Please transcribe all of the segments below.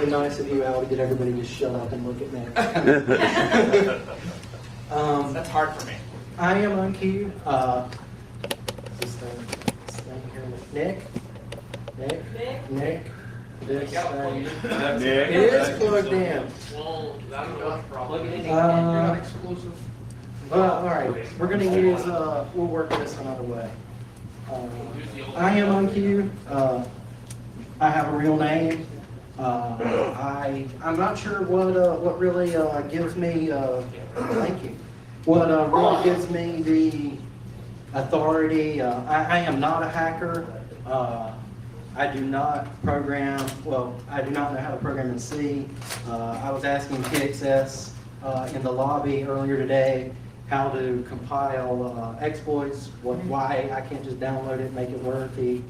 really nice of you, Al, to get everybody to shut up and look at me. That's hard for me. I am on cue. This thing here with Nick. This thing. Nick. It is plugged in. Well, that's not a problem. Exclusive. Well, all right. We're going to use, we'll work this another way. I am on cue. I have a real name. I'm not sure what really gives me, thank you. What really gives me the authority. I am not a hacker. I do not program, well, I do not know how to program in C. I was asking TXS in the lobby earlier today how to compile exploits, why I can't just download it and make it work. He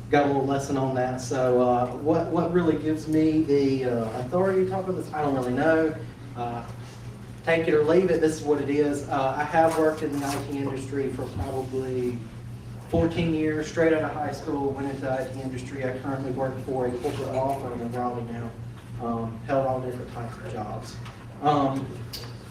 got a little lesson on that. So what really gives me the authority to talk about this, I don't really know. Take it or leave it, this is what it is. I have worked in the IT industry for probably 14 years, straight out of high school, went into the IT industry. I currently work for a corporate law firm in Raleigh now, held all different types of jobs.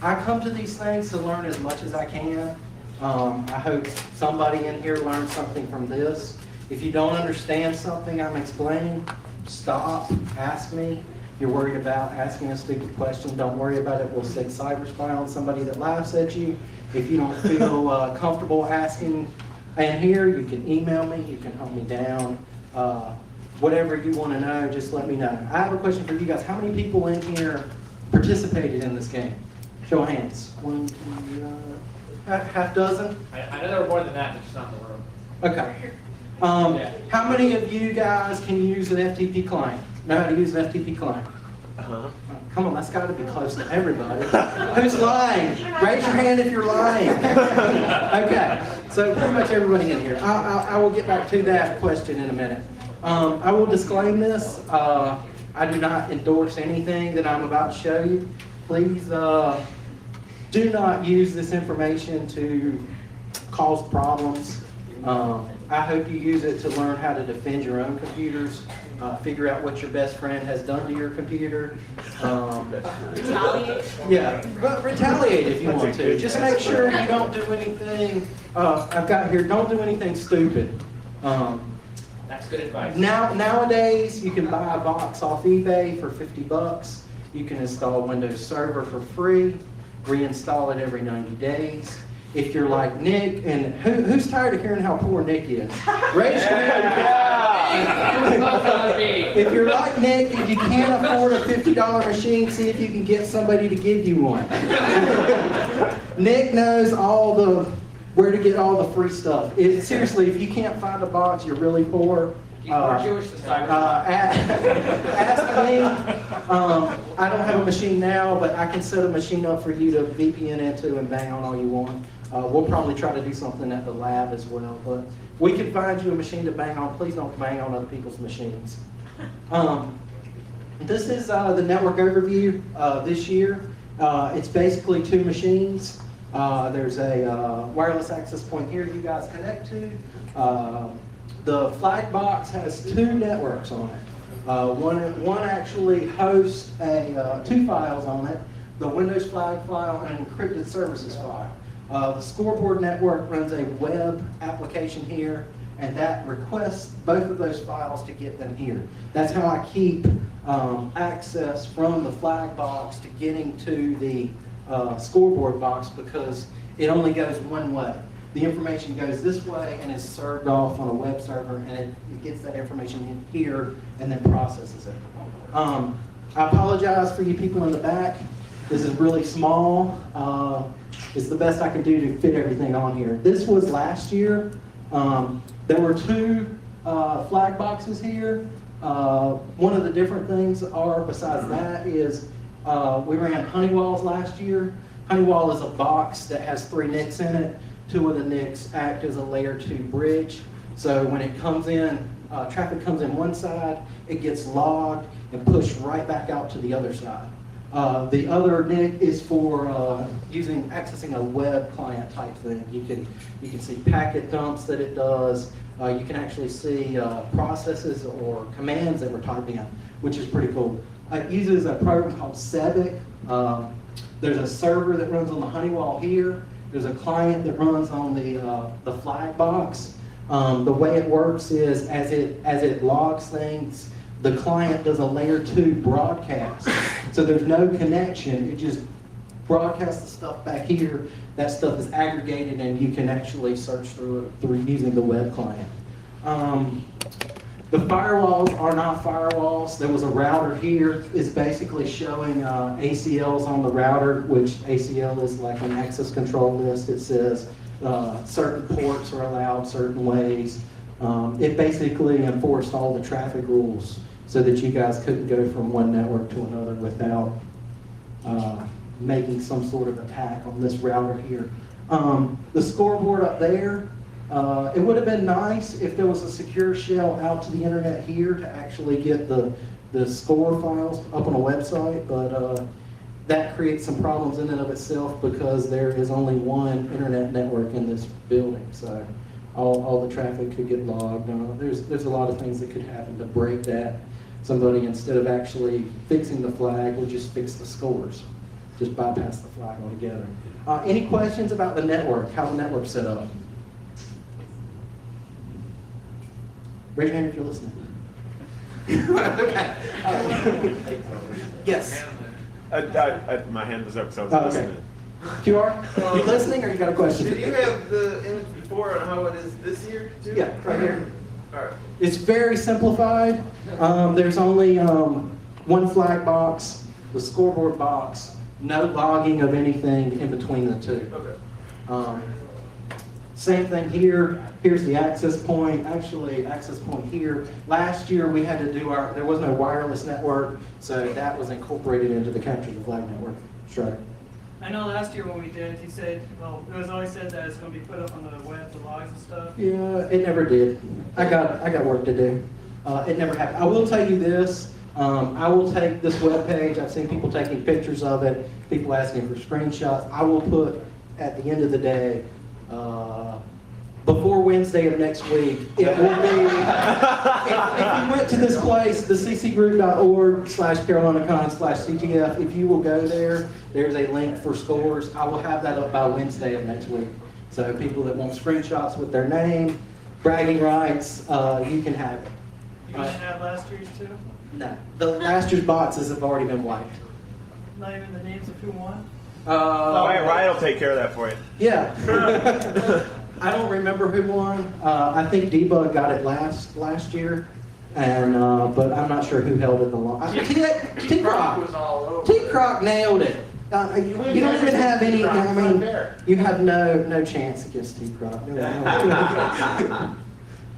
I come to these things to learn as much as I can. I hope somebody in here learns something from this. If you don't understand something I'm explaining, stop, ask me. If you're worried about asking a stupid question, don't worry about it. We'll stick cyberspy on somebody that laughs at you. If you don't feel comfortable asking in here, you can email me, you can hunt me down. Whatever you want to know, just let me know. I have a question for you guys. How many people in here participated in this game? Show of hands. 1, 2, half dozen? I know there were more than that, but just not in the room. Okay. How many of you guys can use an FTP client? Know how to use an FTP client? Come on, that's got to be close to everybody. Who's lying? Raise your hand if you're lying. Okay, so pretty much everybody in here. I will get back to that question in a minute. I will disclaim this. I do not endorse anything that I'm about to show you. Please do not use this information to cause problems. I hope you use it to learn how to defend your own computers, figure out what your best friend has done to your computer. Retaliate? Yeah, but retaliate if you want to. Just make sure you don't do anything, I've got here, don't do anything stupid. That's good advice. Nowadays, you can buy a box off eBay for $50. You can install Windows Server for free, reinstall it every 90 days. If you're like Nick, and who's tired of hearing how poor Nick is? Raise your hand. If you're like Nick, if you can't afford a $50 machine, see if you can get somebody to give you one. Nick knows where to get all the free stuff. Seriously, if you can't find a box, you're really poor. We're Jewish to cyber. Ask me. I don't have a machine now, but I can set a machine up for you to VPN into and bang on all you want. We'll probably try to do something at the lab as well, but we can find you a machine to bang on. Please don't bang on other people's machines. This is the network overview this year. It's basically 2 machines. There's a wireless access point here you guys connect to. The flag box has 2 networks on it. One actually hosts 2 files on it, the Windows flag file and an encrypted services file. The scoreboard network runs a web application here, and that requests both of those files to get them here. That's how I keep access from the flag box to getting to the scoreboard box, because it only goes one way. The information goes this way and is served off on a web server, and it gets that information in here and then processes it. I apologize for you people in the back. This is really small. It's the best I can do to fit everything on here. This was last year. There were 2 flag boxes here. One of the different things besides that is we ran Honeywalls last year. Honeywall is a box that has 3 NICs in it. 2 of the NICs act as a layer 2 bridge. So when it comes in, traffic comes in one side, it gets logged and pushed right back out to the other side. The other NIC is for accessing a web client type thing. You can see packet dumps that it does. You can actually see processes or commands that we're typing in, which is pretty cool. It uses a program called Cevic. There's a server that runs on the Honeywell here. There's a client that runs on the flag box. The way it works is as it logs things, the client does a layer 2 broadcast. So there's no connection. It just broadcasts the stuff back here. That stuff is aggregated and you can actually search through it through using the web client. The firewalls are not firewalls. There was a router here. It's basically showing ACLs on the router, which ACL is like an access control list. It says certain ports are allowed certain ways. It basically enforced all the traffic rules so that you guys couldn't go from one network to another without making some sort of attack on this router here. The scoreboard up there, it would have been nice if there was a secure shell out to the internet here to actually get the score files up on a website, but that creates some problems in and of itself because there is only one internet network in this building, so all the traffic could get logged. There's a lot of things that could happen to break that. Somebody, instead of actually fixing the flag, will just fix the scores. Just bypass the flag altogether. Any questions about the network, how the network's set up? Raise your hand if you're listening. Okay. Yes. My hand was up, so I was Okay. listening. QR, you listening or you got a question? Did you have the image before on how it is this year too? Yeah, right here. All right. It's very simplified. There's only one flag box, the scoreboard box, no logging of anything in between the two. Okay. Same thing here. Here's the access point. Actually, access point here. Last year we had to do there was no wireless network, so that was incorporated into the capture the flag network. Sure. I know last year when we did, he said, well, it was always said that it's going to be put up on the web, the logs and stuff. Yeah, it never did. I got work to do. It never happened. I will tell you this. I will take this web page. I've seen people taking pictures of it, people asking for screenshots. I will put at the end of the day, before Wednesday of next week, it will be, if you went to this place, the ccgroup.org/CarolinaCon/CTF, if you will go there, there's a link for scores. I will have that up by Wednesday of next week. So people that want screenshots with their name, bragging rights, you can have it. You didn't have last year's too? No, the last year's boxes have already been wiped. Not even the names of who won? Ryan will take care of that for you. Yeah. I don't remember who won. I think Debug got it last year, and but I'm not sure who held it the longest. T-Croc was all over. T-Croc nailed it. You don't even have any. I mean, you have no chance against T-Croc.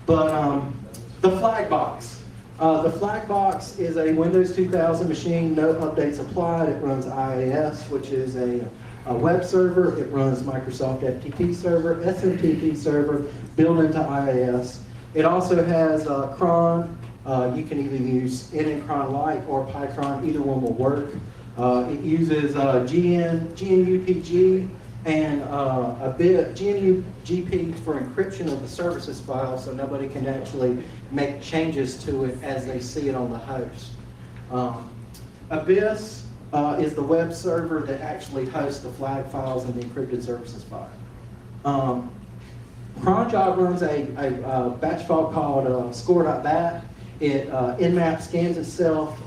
But the flag box. The flag box is a Windows 2000 machine. No updates applied. It runs IIS, which is a web server. It runs Microsoft FTP server, SMTP server, built into IIS. It also has cron. You can either use NNCron Lite or PyCron. Either one will work. It uses GNUPG and a bit GNUGP for encryption of the services file, so nobody can actually make changes to it as they see it on the host. Abyss is the web server that actually hosts the flag files and the encrypted services file. Cronjob runs a batch file called score.bat. It nmap scans itself.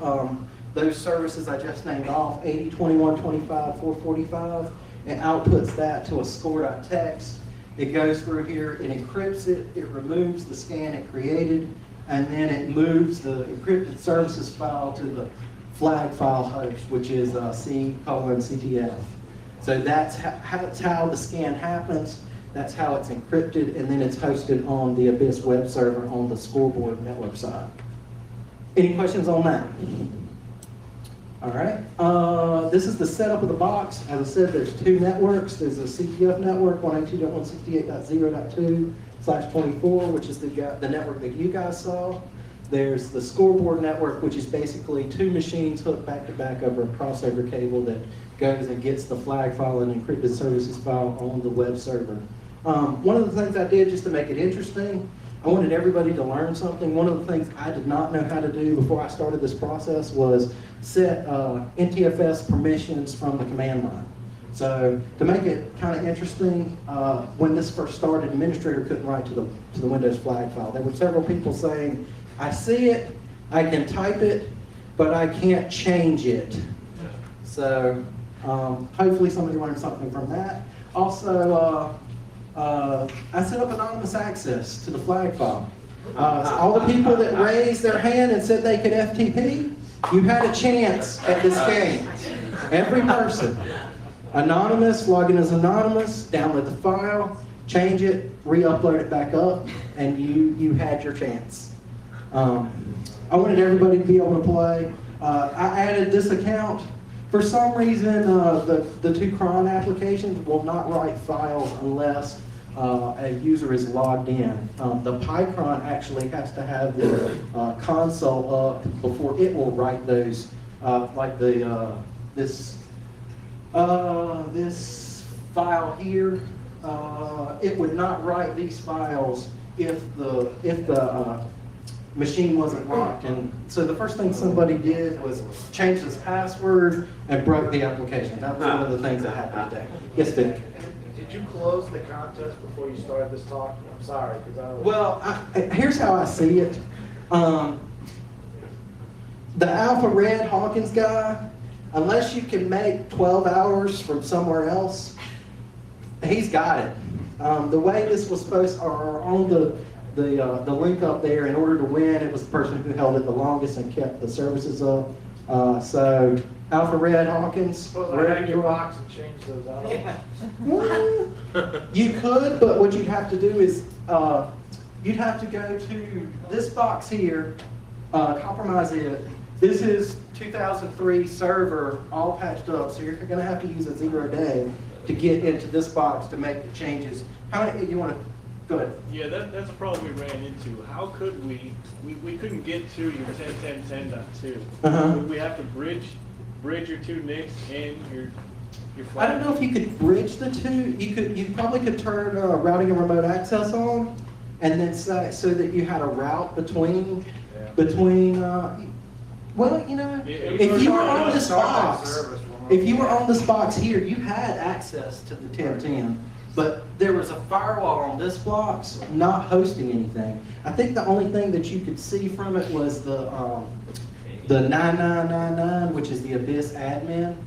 Those services I just named off, 80, 21, 25, 445, and outputs that to a score.txt. It goes through here, it encrypts it, it removes the scan it created, and then it moves the encrypted services file to the flag file host, which is C:/CTF. So that's how the scan happens, that's how it's encrypted, and then it's hosted on the Abyss web server on the scoreboard network side. Any questions on that? All right, this is the setup of the box. As I said, there's two networks. There's a CTF network, 192.168.0.2/24, which is the network that you guys saw. There's the scoreboard network, which is basically two machines hooked back to back over a crossover cable that goes and gets the flag file and encrypted services file on the web server. One of the things I did just to make it interesting, I wanted everybody to learn something. One of the things I did not know how to do before I started this process was set NTFS permissions from the command line. So to make it kind of interesting, when this first started, administrator couldn't write to the Windows flag file. There were several people saying, I see it, I can type it, but I can't change it. So hopefully somebody learned something from that. Also, I set up anonymous access to the flag file. All the people that raised their hand and said they could FTP, you had a chance at this game. Every person. Anonymous, login as anonymous, download the file, change it, re-upload it back up, and you had your chance. I wanted everybody to be able to play. I added this account. For some reason, the two cron applications will not write files unless a user is logged in. The PyCron actually has to have the console up before it will write those, like this file here. It would not write these files if the machine wasn't locked. And so the first thing somebody did was change this password and broke the application. That was one of the things that happened today. Yes, Vic? Did you close the contest before you started this talk? I'm sorry, because I was... Well, here's how I see it. The Alpha Red Hawkins guy, unless you can make 12 hours from somewhere else, he's got it. The way this was supposed, or on the link up there, in order to win, it was the person who held it the longest and kept the services up. So Alpha Red Hawkins. Suppose I hack your box and change those out. You could, but what you'd have to do is you'd have to go to this box here, compromise it. This is 2003 server, all patched up, so you're going to have to use a 0-day to get into this box to make the changes. How many you want to? Go ahead. Yeah, that's a problem we ran into. How could we couldn't get to your 10.10.10.2. Uh-huh. Would we have to bridge your two NICs and your I flag? don't know if you could bridge the two. You probably could turn routing and remote access on, and then so that you had a route between. Well, you know, if you were on this box here, you had access to the 1010, but there was a firewall on this box not hosting anything. I think the only thing that you could see from it was the 9999, which is the Abyss admin,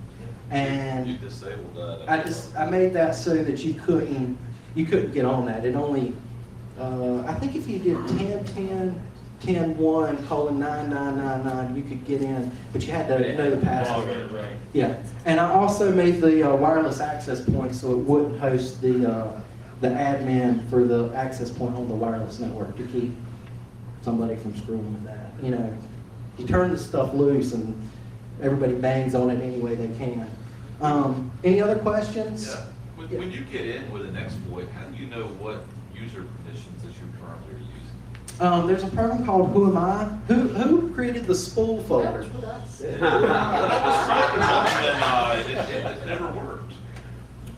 and You disabled that. I made that so that you couldn't get on that. It only I think if you did 10.10.1:9999, you could get in, but you had to know the password. Right. Yeah, and I also made the wireless access point so it wouldn't host the admin for the access point on the wireless network to keep somebody from screwing with that. You know, you turn this stuff loose and everybody bangs on it any way they can. Any other questions? Yeah. When you get in with an exploit, how do you know what user permissions that you currently are using? There's a program called Who Am I? Who created the spool folder? It never worked.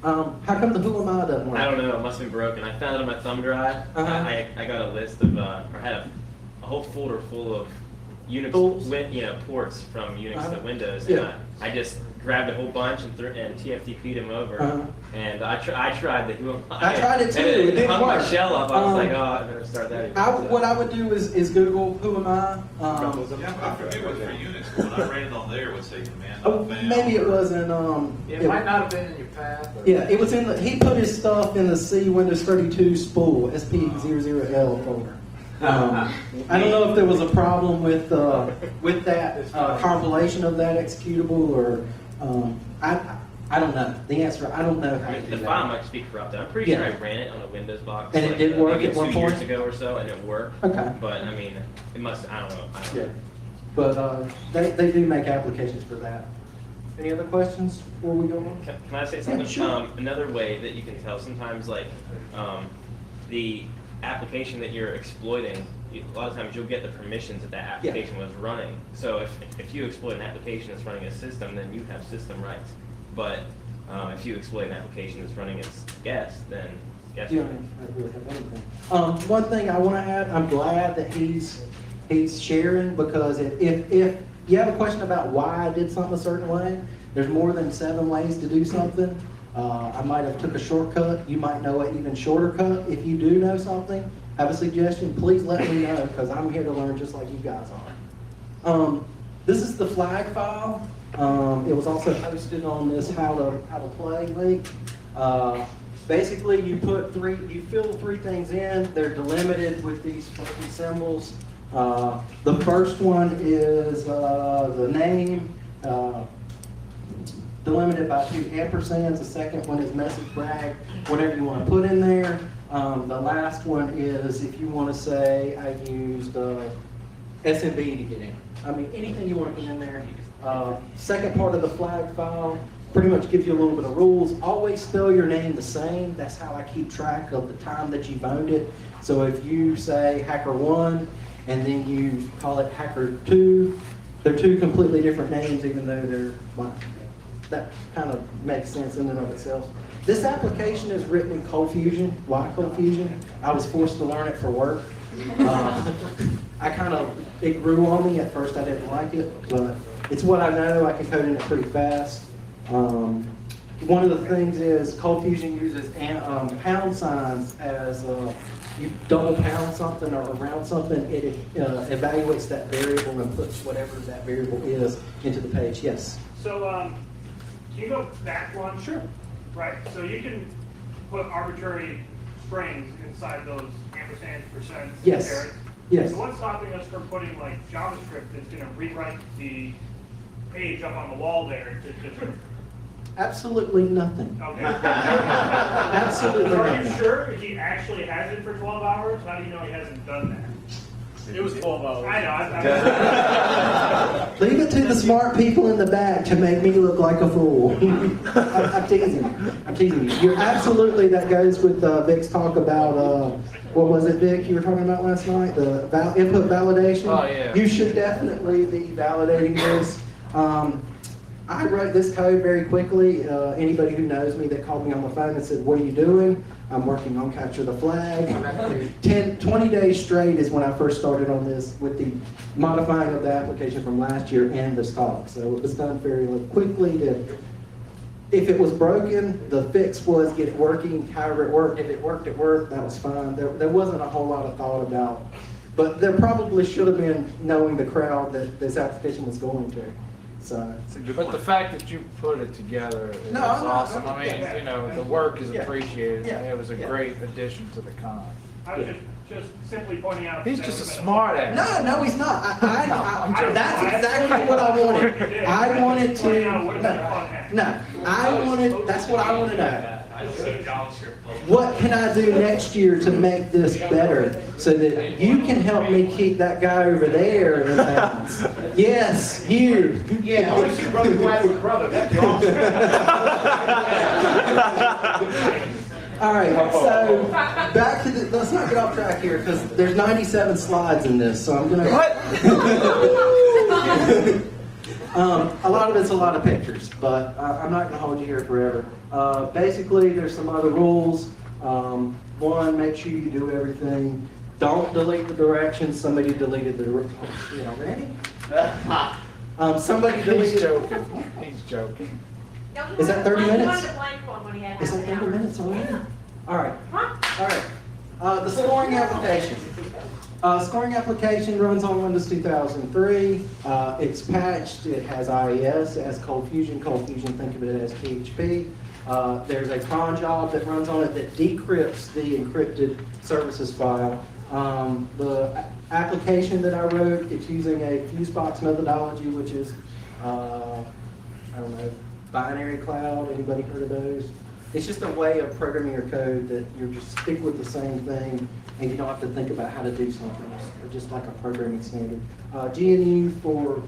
How come the Who Am I doesn't work? I don't know, it must have been broken. I found it on my thumb drive. I got a list of, or I had a whole folder full of Unix, ports from Unix to Windows. Yeah. And I just grabbed a whole bunch and TFTP'd them over. And I tried the Who Am I? I tried it too, And it didn't hung my work. shell up, I was like, oh, I better start that again. What I would do is Google Who Am I? Yeah, I forget it was for Unix, but when I ran it on there, it would say command. Maybe it was in It might not have been in your path. Or... Yeah, it was in he put his stuff in the C Windows 32 spool SP00L folder. I don't know if there was a problem with that compilation of that executable, or I don't know. The answer, I don't know how to do The that. file might just be corrupted. I'm pretty sure I ran it on a Windows box. And it did work maybe at one 2 years point? ago or so, and it worked. Okay. But I mean, it must. I don't know. Yeah, but they do make applications for that. Any other questions before we go on? Can I say something? Yeah, sure. Another way that you can tell sometimes, like the application that you're exploiting, a lot of times you'll get the permissions that application was running. So if you exploit an application that's running a system, then you have system rights. But if you exploit an application that's running its guest, then Yes. You don't really have anything. One thing I want to add, I'm glad that he's sharing, because if you have a question about why I did something a certain way, there's more than 7 ways to do something. I might have took a shortcut. You might know an even shorter cut. If you do know something, have a suggestion, please let me know, because I'm here to learn just like you guys are. This is the flag file. It was also posted on this how to play link. Basically, you fill 3 things in. They're delimited with these funky symbols. The first one is the name, delimited by 2 ampersands. The second one is message brag, whatever you want to put in there. The last one is if you want to say I used SMB to get in. I mean, anything you want to put in there. Second part of the flag file pretty much gives you a little bit of rules. Always spell your name the same. That's how I keep track of the time that you've owned it. So if you say Hacker1 and then you call it Hacker2, they're 2 completely different names, even though they're one. That kind of makes sense in and of itself. This application is written in Cold Fusion. Why Cold Fusion? I was forced to learn it for work. It grew on me. At first I didn't like it, but it's what I know. I can code in it pretty fast. One of the things is Cold Fusion uses pound signs as you double pound something or around something, it evaluates that variable and puts whatever that variable is into the page. Yes? So, can you go back one? Sure. Right, so you can put arbitrary strings inside those ampersand percent. Yes. Carrots. Yes. So what's stopping us from putting like JavaScript that's going to rewrite the page up on the wall there to Absolutely nothing. Okay. Absolutely So are you nothing. sure if he actually has it for 12 hours? How do you know he hasn't done that? It was 12 hours. I know. Leave it to the smart people in the back to make me look like a fool. I'm teasing you. I'm teasing you. You're absolutely, that goes with Vic's talk about, what was it, Vic, you were talking about last night? The input validation? Oh, yeah. You should definitely be validating this. I wrote this code very quickly. Anybody who knows me that called me on the phone and said, what are you doing? I'm working on capture the flag. 20 days straight is when I first started on this with the modifying of the application from last year and this talk. So it was done fairly quickly. If it was broken, the fix was get it working, however it worked. If it worked, it worked. That was fine. There wasn't a whole lot of thought about, but there probably should have been knowing the crowd that this application was going to. So. But the fact that you put it together is awesome. I mean, you know, the work is appreciated. Yeah. It was a great addition to the con. I was just simply pointing out. He's just a smart ass. No, he's not. That's exactly what I wanted. I wanted to. That's what I want to know. What can I do next year to make this better so that you can help me keep that guy over there in bounds? Yes, you. Yeah, I want to see brother glad with brother. That'd be awesome. All right, so back to let's not get off track here because there's 97 slides in this, so I'm gonna. What? A lot of it's a lot of pictures, but I'm not gonna hold you here forever. Basically, there's some other rules. One, make sure you do everything. Don't delete the directions. Somebody deleted the, Randy? Somebody deleted. He's joking. He's joking. Is that 30 minutes? Is Is that 30 minutes already? All right. Huh? All right. The scoring application. Scoring application runs on Windows 2003. It's patched. It has IES. It has Cold Fusion. Cold Fusion, think of it as PHP. There's a cron job that runs on it that decrypts the encrypted services file. The application that I wrote, it's using a Fusebox methodology, which is, binary cloud. Anybody heard of those? It's just a way of programming your code that you just stick with the same thing and you don't have to think about how to do something. It's just like a programming standard. GNU for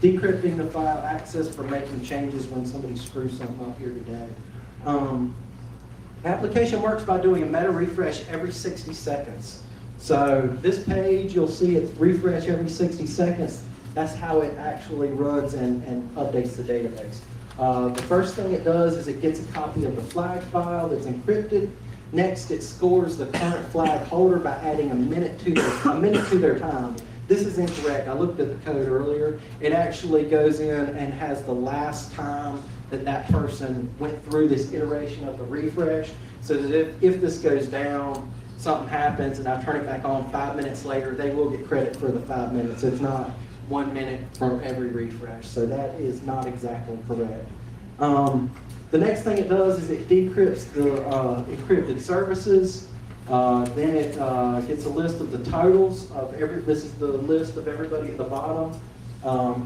decrypting the file, access for making changes when somebody screws something up here today. Application works by doing a meta refresh every 60 seconds. So this page, you'll see it refresh every 60 seconds. That's how it actually runs and updates the database. The first thing it does is it gets a copy of the flag file that's encrypted. Next, it scores the current flag holder by adding a minute to their time. This is incorrect. I looked at the code earlier. It actually goes in and has the last time that person went through this iteration of the refresh, so that if this goes down, something happens, and I turn it back on 5 minutes later, they will get credit for the 5 minutes. It's not 1 minute for every refresh, so that is not exactly correct. The next thing it does is it decrypts the encrypted services. Then it gets a list of the totals of this is the list of everybody at the bottom.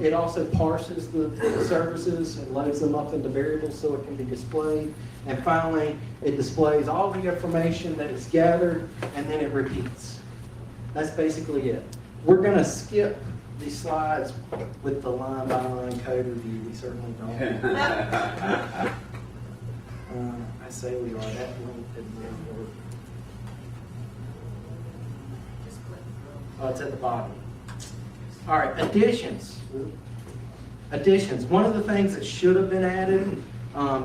It also parses the services and loads them up into variables so it can be displayed. And finally, it displays all the information that is gathered, and then it repeats. That's basically it. We're going to skip these slides with the line-by-line code review. We certainly don't. I say we are. That link didn't work. Oh, it's at the bottom. All right, additions. Additions. One of the things that should have been added,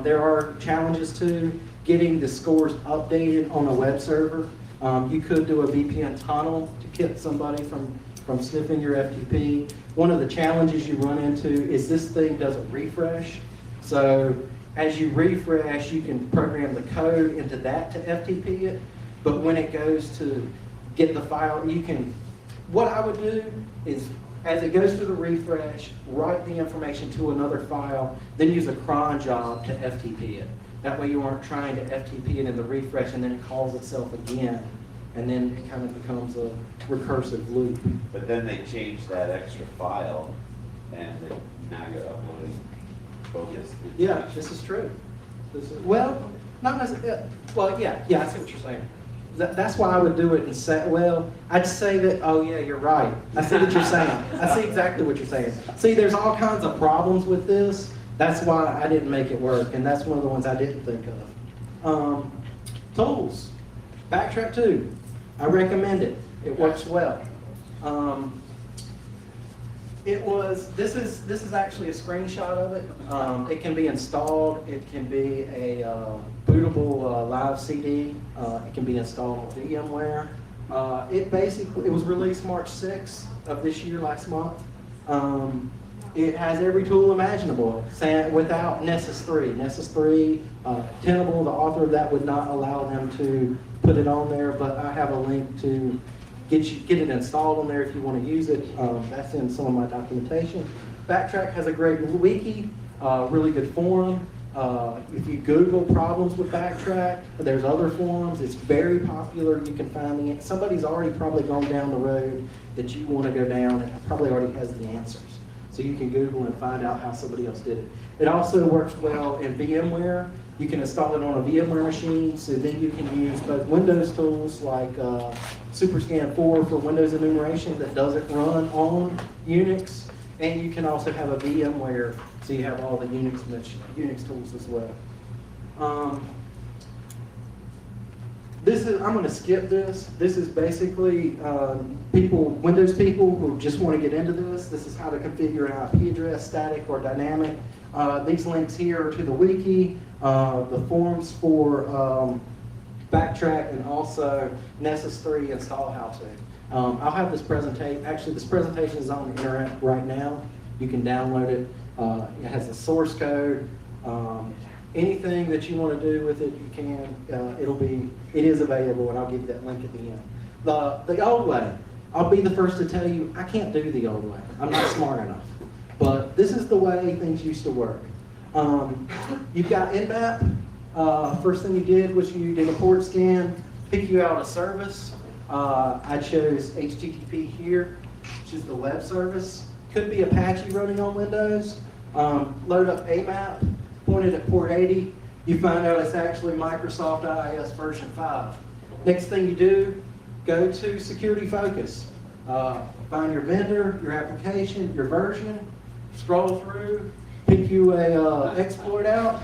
there are challenges to getting the scores updated on a web server. You could do a VPN tunnel to keep somebody from sniffing your FTP. One of the challenges you run into is this thing doesn't refresh. So as you refresh, you can program the code into that to FTP it. But when it goes to get the file, what I would do is, as it goes through the refresh, write the information to another file, then use a cron job to FTP it. That way you aren't trying to FTP it in the refresh and then it calls itself again. And then it kind of becomes a recursive loop. But then they changed that extra file and now you're uploading focus. Yeah, this is true. Well, not necessarily. Well, yeah, I see what you're saying. That's why I would do it and say, well, I'd say that, oh yeah, you're right. I see what you're saying. I see exactly what you're saying. See, there's all kinds of problems with this. That's why I didn't make it work, and that's one of the ones I didn't think of. Tools. Backtrack 2. I recommend it. It works well. This is actually a screenshot of it. It can be installed. It can be a bootable live CD. It can be installed on VMware. It was released March 6th of this year, last month. It has every tool imaginable without Nessus 3. Nessus 3, Tenable, the author of that, would not allow them to put it on there, but I have a link to get it installed on there if you want to use it. That's in some of my documentation. Backtrack has a great wiki, really good forum. If you Google problems with Backtrack, there's other forums. It's very popular. You can find it. Somebody's already probably gone down the road that you want to go down and probably already has the answers. So you can Google and find out how somebody else did it. It also works well in VMware. You can install it on a VMware machine, so then you can use both Windows tools like SuperScan 4 for Windows enumeration that doesn't run on Unix, and you can also have a VMware, so you have all the Unix tools as well. I'm going to skip this. This is basically Windows people who just want to get into this. This is how to configure an IP address, static or dynamic. These links here are to the wiki, the forums for Backtrack, and also Nessus 3 install how-to. I'll have this presentation. Actually, this presentation is on the internet right now. You can download it. It has the source code. Anything that you want to do with it, you can. It is available, and I'll give you that link at the end. The old way, I'll be the first to tell you, I can't do the old way. I'm not smart enough. But this is the way things used to work. You've got Nmap. First thing you did was you did a port scan, pick you out a service. I chose HTTP here, which is the web service. Could be Apache running on Windows. Load up AMAP, point it at port 80. You find out it's actually Microsoft IIS version 5. Next thing you do, go to Security Focus. Find your vendor, your application, your version. Scroll through, pick you a exploit out,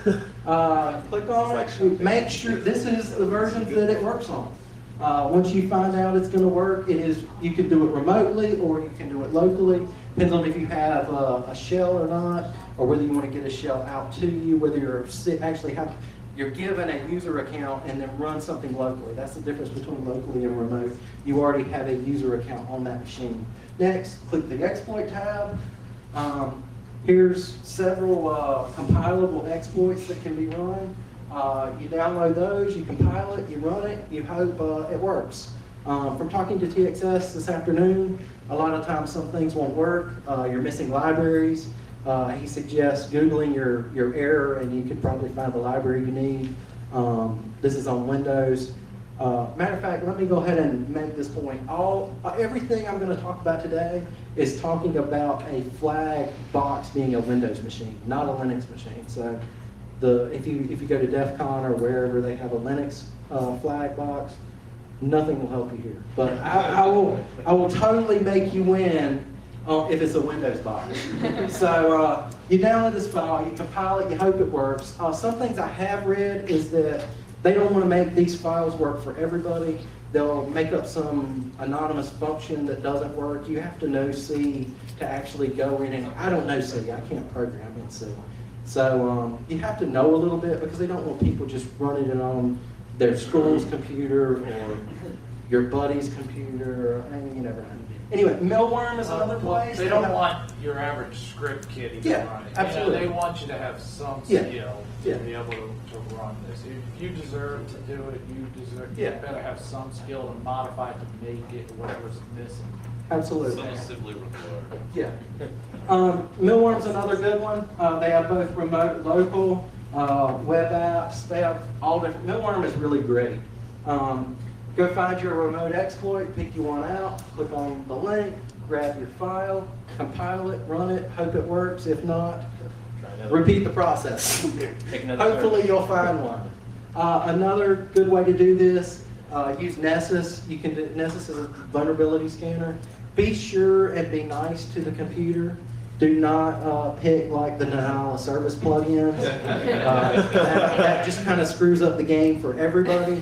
click on it, make sure this is the version that it works on. Once you find out it's going to work, you can do it remotely or you can do it locally. Depends on if you have a shell or not, or whether you want to get a shell out to you, whether you're given a user account and then run something locally. That's the difference between locally and remote. You already have a user account on that machine. Next, click the exploit tab. Here's several compilable exploits that can be run. You download those, you compile it, you run it, you hope it works. From talking to TXS this afternoon, a lot of times some things won't work. You're missing libraries. He suggests Googling your error and you could probably find the library you need. This is on Windows. Matter of fact, let me go ahead and make this point. Everything I'm going to talk about today is talking about a flag box being a Windows machine, not a Linux machine. So if you go to DEF CON or wherever they have a Linux flag box, nothing will help you here. But I will totally make you win if it's a Windows box. So you download this file, you compile it, you hope it works. Some things I have read is that they don't want to make these files work for everybody. They'll make up some anonymous function that doesn't work. You have to know C to actually go in and, I don't know C, I can't program in C. So you have to know a little bit because they don't want people just running it on their school's computer or your buddy's computer, you never know. Anyway, Millworm is another place. They don't want your average script kid even running. Absolutely. They want you to have some skill to be able to run this. If you deserve to do it, you better have some skill to modify it to make it whatever's missing. Absolutely. Some assembly required. Yeah. Millworm's another good one. They have both remote, local, web apps. They have all different. Millworm is really great. Go find your remote exploit, pick you one out, click on the link, grab your file, compile it, run it, hope it works. If not, repeat the process. Hopefully you'll find one. Another good way to do this, use Nessus. Nessus is a vulnerability scanner. Be sure and be nice to the computer. Do not pick like the denial of service plugins. That just kind of screws up the game for everybody.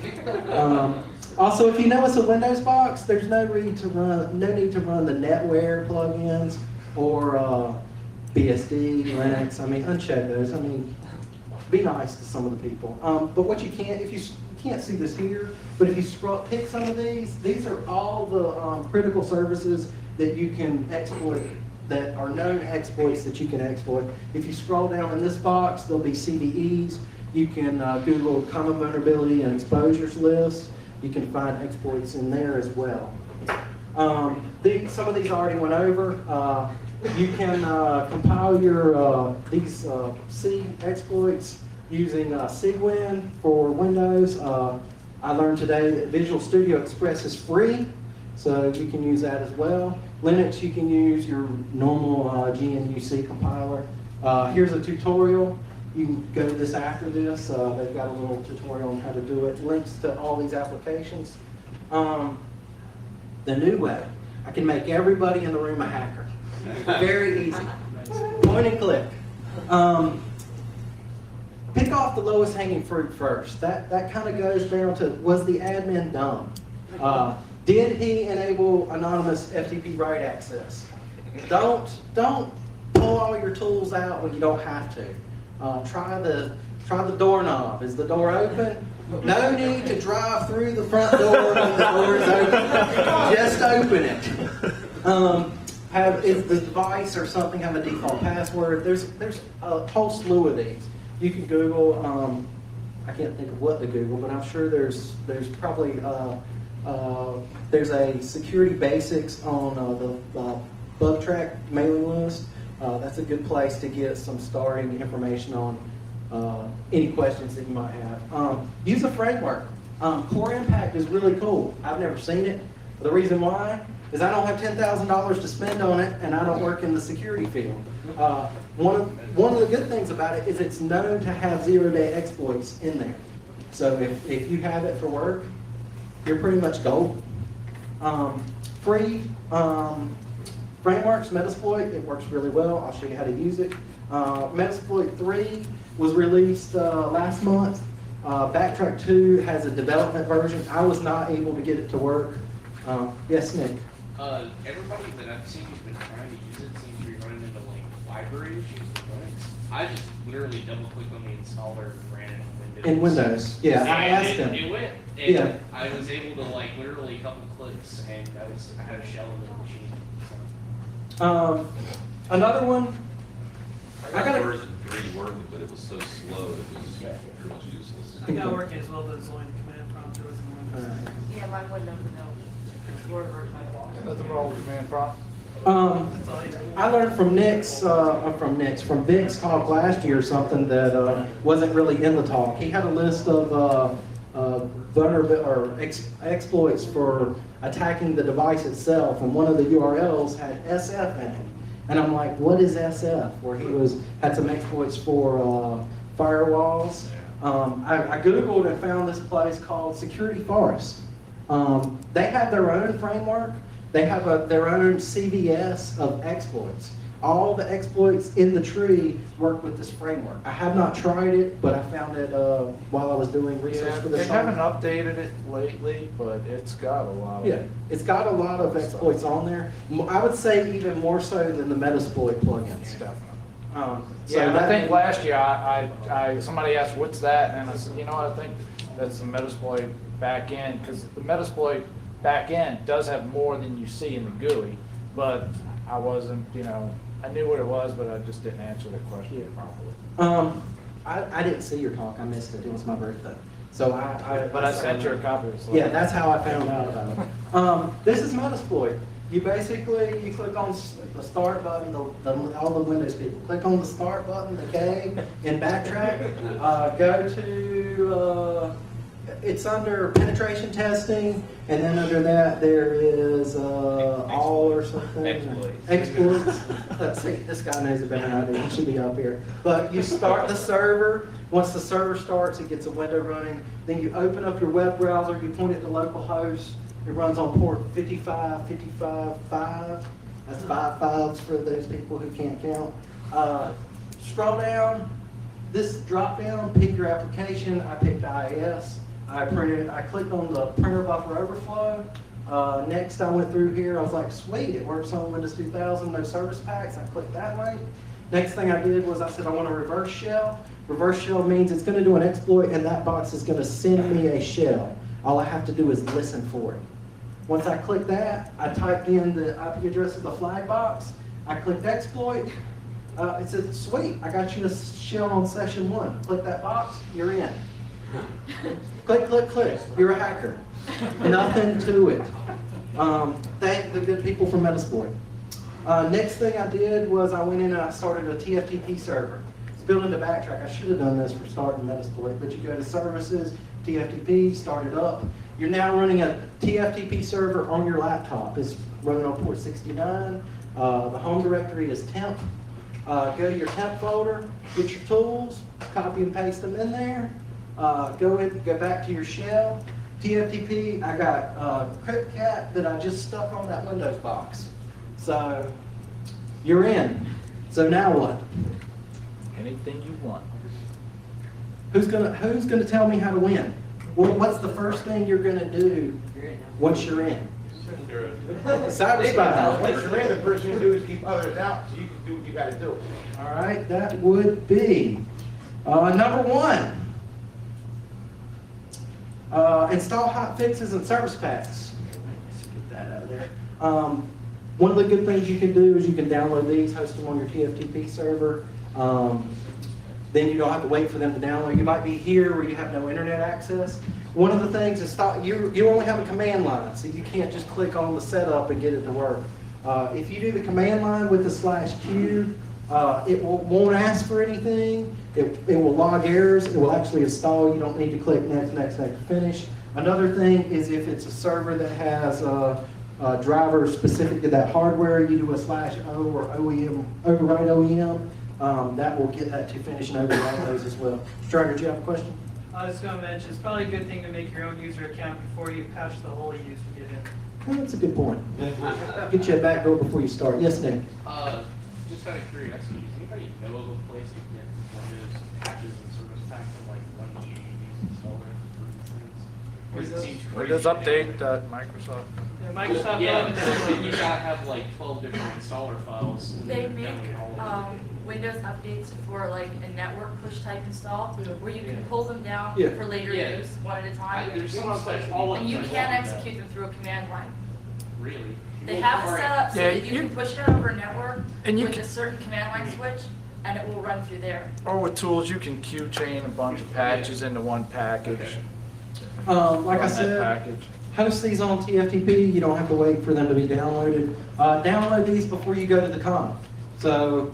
Also, if you know it's a Windows box, there's no need to run the NetWare plugins or BSD, Linux. I mean, uncheck those. I mean, be nice to some of the people. But what you can't see this here, but if you pick some of these are all the critical services that you can exploit, that are known exploits that you can exploit. If you scroll down in this box, there'll be CVEs. You can Google common vulnerability and exposures list. You can find exploits in there as well. Some of these I already went over. You can compile your these C exploits using Cwin for Windows. I learned today that Visual Studio Express is free, so you can use that as well. Linux, you can use your normal GNU-C compiler. Here's a tutorial. You can go to this after this. They've got a little tutorial on how to do it. Links to all these applications. The new way. I can make everybody in the room a hacker. Very easy. Point and click. Pick off the lowest hanging fruit first. That kind of goes down to, was the admin dumb? Did he enable anonymous FTP write access? Don't pull all your tools out when you don't have to. Try the doorknob. Is the door open? No need to drive through the front door when the door is open. Just open it. Is the device or something have a default password? There's a whole slew of these. You can Google. I can't think of what to Google, but I'm sure there's probably there's a security basics on the bug track mailing list. That's a good place to get some starting information on any questions that you might have. Use a framework. Core Impact is really cool. I've never seen it. The reason why is I don't have $10,000 to spend on it, and I don't work in the security field. One of the good things about it is it's known to have zero-day exploits in there. So if you have it for work, you're pretty much gold. Free frameworks, Metasploit, it works really well. I'll show you how to use it. Metasploit 3 was released last month. Backtrack 2 has a development version. I was not able to get it to work. Yes, Nick? Everybody that I've seen who's been trying to use it seems to be running into like library issues with Linux. I just literally double clicked on the installer and ran it in Windows. In Windows, yeah, I And asked him. It went. And Yeah. I was able to like literally a couple clicks and I had a shell in the machine. So. Another one, I I gotta- got version 3 working, but it was so slow, it was pretty much useless. I got working as well, but it's only the command prompt, there wasn't one. Yeah, mine wouldn't open no. Word version I bought. Nothing wrong with command prompt. That's all you do. I learned from Vic's talk last year something that wasn't really in the talk. He had a list of exploits for attacking the device itself, and one of the URLs had SF in it. And I'm like, what is SF? Where he had some exploits for firewalls. I Googled and found this place called Security Forest. They have their own framework. They have their own CVS of exploits. All the exploits in the tree work with this framework. I have not tried it, but I found it while I was doing research Yeah, for they this. haven't updated it lately, but it's got a lot of. Yeah, it's got a lot of exploits on there. I would say even more so than the Metasploit plugins. Definitely. So Yeah, and I that- think last year, somebody asked, what's that? And I said, you know what, I think that's the Metasploit backend, because the Metasploit backend does have more than you see in the GUI, but I wasn't, I knew what it was, but I just didn't answer the question properly. I didn't see your talk. I missed it. It was my birthday. So But I sent you a copy of the slide. Yeah, that's how I found out about it. This is Metasploit. You click on the start button, all the Windows people, click on the start button, the K, and backtrack. Go to, it's under penetration testing, and then under that there is all or something. Exploits. Let's see, this guy knows it better than I do. He should be up here. But you start the server. Once the server starts, it gets a window running. Then you open up your web browser. You point it to localhost. It runs on port 55.5. That's 5 files for those people who can't count. Scroll down. This drop down, pick your application. I picked IIS. I clicked on the printer buffer overflow. Next, I went through here. I was like, sweet, it works on Windows 2000, no service packs. I clicked that link. Next thing I did was I said I want a reverse shell. Reverse shell means it's going to do an exploit, and that box is going to send me a shell. All I have to do is listen for it. Once I click that, I typed in the IP address of the flag box. I clicked exploit. It said, sweet, I got you a shell on session 1. Click that box, you're in. Click, click, click. You're a hacker. Nothing to it. Thank the good people from Metasploit. Next thing I did was I went in and I started a TFTP server. It's built into Backtrack. I should have done this for starting Metasploit, but you go to Services, TFTP, start it up. You're now running a TFTP server on your laptop. It's running on port 69. The home directory is temp. Go to your temp folder, get your tools, copy and paste them in there. Go back to your shell. TFTP, I got CryptCat that I just stuck on that Windows box. So you're in. So now what? Anything you want. Who's gonna tell me how to win? What's the first thing you're gonna do once you're in? Cyberspy. Once you're in, the first thing you do is keep others out, so you can do what you gotta do. All right, that would be number 1. Install hot fixes and service packs. Let's get that out of there. One of the good things you can do is you can download these, host them on your TFTP server. Then you don't have to wait for them to download. You might be here where you have no internet access. One of the things is you only have a command line, so you can't just click on the setup and get it to work. If you do the command line with the /Q, it won't ask for anything. It will log errors. It will actually install. You don't need to click next, next, next, finish. Another thing is if it's a server that has drivers specific to that hardware, you do a /O or OEM, override OEM. That will get that to finish and override those as well. Striker, do you have a question? I was going to mention, it's probably a good thing to make your own user account before you patch the hole you used to get in. Well, that's a good point. Get you a back door before you start. Yes, Nick? Just out of curiosity, does anybody know of a place to get Windows patches and service packs from like one of the installer for these things? Or does it seem Windows crazy? Update, Microsoft. Microsoft. Yeah, but then you gotta have like 12 different installer files. and They then make download all of them. Windows updates for like a network push type install, where you can pull them down Yeah. for later Yeah. use, one at a time. There's some stuff And you can execute them through a command line. Really? They have it set up so Yeah, that you you- can push it over a network And you with can- a certain command line switch, and it will run through there. Or with tools, you can queue chain a bunch of patches into one package. Like I Run that said, package. host these on TFTP. You don't have to wait for them to be downloaded. Download these before you go to the con. So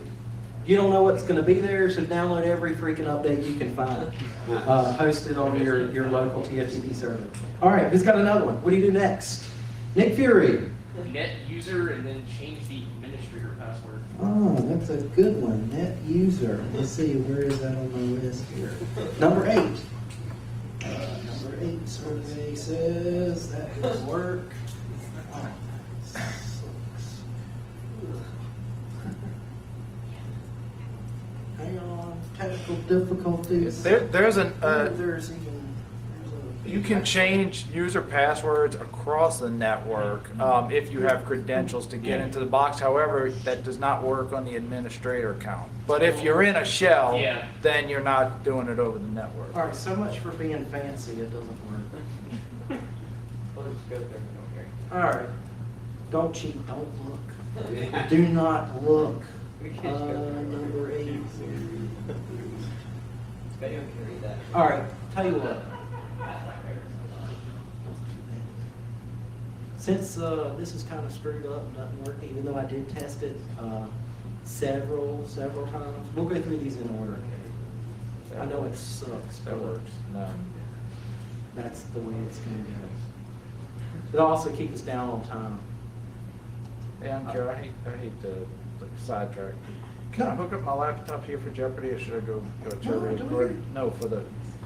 you don't know what's going to be there, so download every freaking update you can find. Host it on your local TFTP server. All right, who's got another one? What do you do next? Nick Fury. Net user and then change the administrator password. Oh, that's a good one. Net user. Let's see, where is that on my list here? Number 8. Number 8 survey says that would work. Oh, sucks. Hang on, technical difficulties. There's There's even. you can change user passwords across the network if you have credentials to get into the box. However, that does not work on the administrator account. But if you're in a shell, Yeah. then you're not doing it over the network. All right, so much for being fancy, it doesn't work. All right, don't cheat, don't look. Do not look. Number 8. All right, tell you what. Since this is kind of screwed up and doesn't work, even though I did test it several times, we'll go through these in order. I know it sucks, That but works. No. that's the way it's going to go. It'll also keep us down on time. Yeah, I'm Joe. I hate to sidetrack. Can I hook up my laptop here for Jeopardy, or should I go Jeopardy? do it. No, for the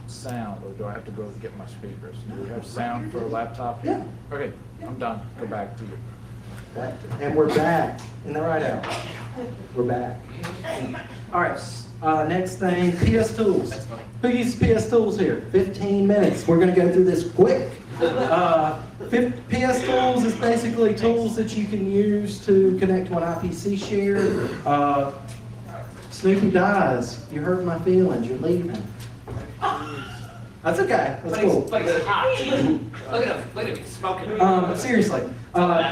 sound, or do I have to go get my speakers? Do we have sound for a laptop? Yeah. Okay, I'm done. Go back to you. And we're back. Isn't that right, Al? We're back. All right, next thing, PS Tools. Who uses PS Tools here? 15 minutes. We're going to go through this quick. PS Tools is basically tools that you can use to connect to an IPC share. Snoopy dies. You hurt my feelings. You're leaving. That's okay. That's cool. Look at him, he's smoking. Seriously,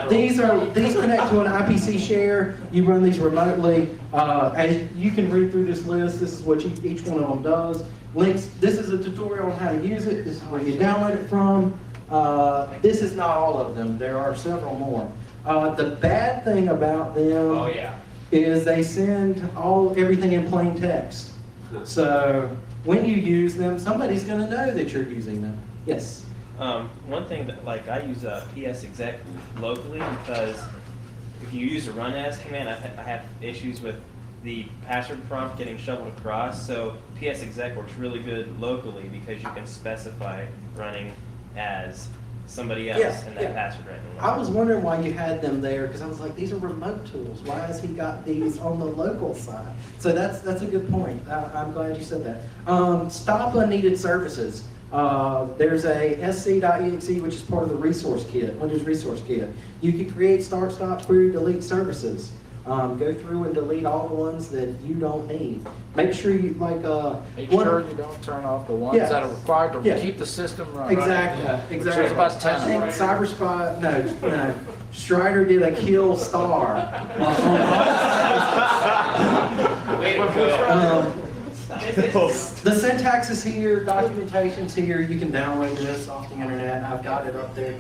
these connect to an IPC share. You run these remotely. As you can read through this list, this is what each one of them does. Links. This is a tutorial on how to use it. This is where you download it from. This is not all of them. There are several more. The bad thing about them is they send everything in plain text. So when you use them, somebody's going to know that you're using them. Yes. One thing that, like, I use PS exec locally because if you use a run as command, I have issues with the password prompt getting shuffled across. So PS exec works really good locally because you can specify running as somebody else in that password right now. I was wondering why you had them there because I was like, these are remote tools. Why has he got these on the local side? So that's a good point. I'm glad you said that. Stop unneeded services. There's a sc.exe, which is part of the resource kit, Windows resource kit. You can create start, stop, query, delete services. Go through and delete all the ones that you don't need. Make sure you Make sure you don't turn off the ones that are required to keep the system running. Exactly. There's about 10 I think CyberSpy, no. Strider did a kill star. The syntax is here, documentation's here. You can download this off the internet. I've got it up there.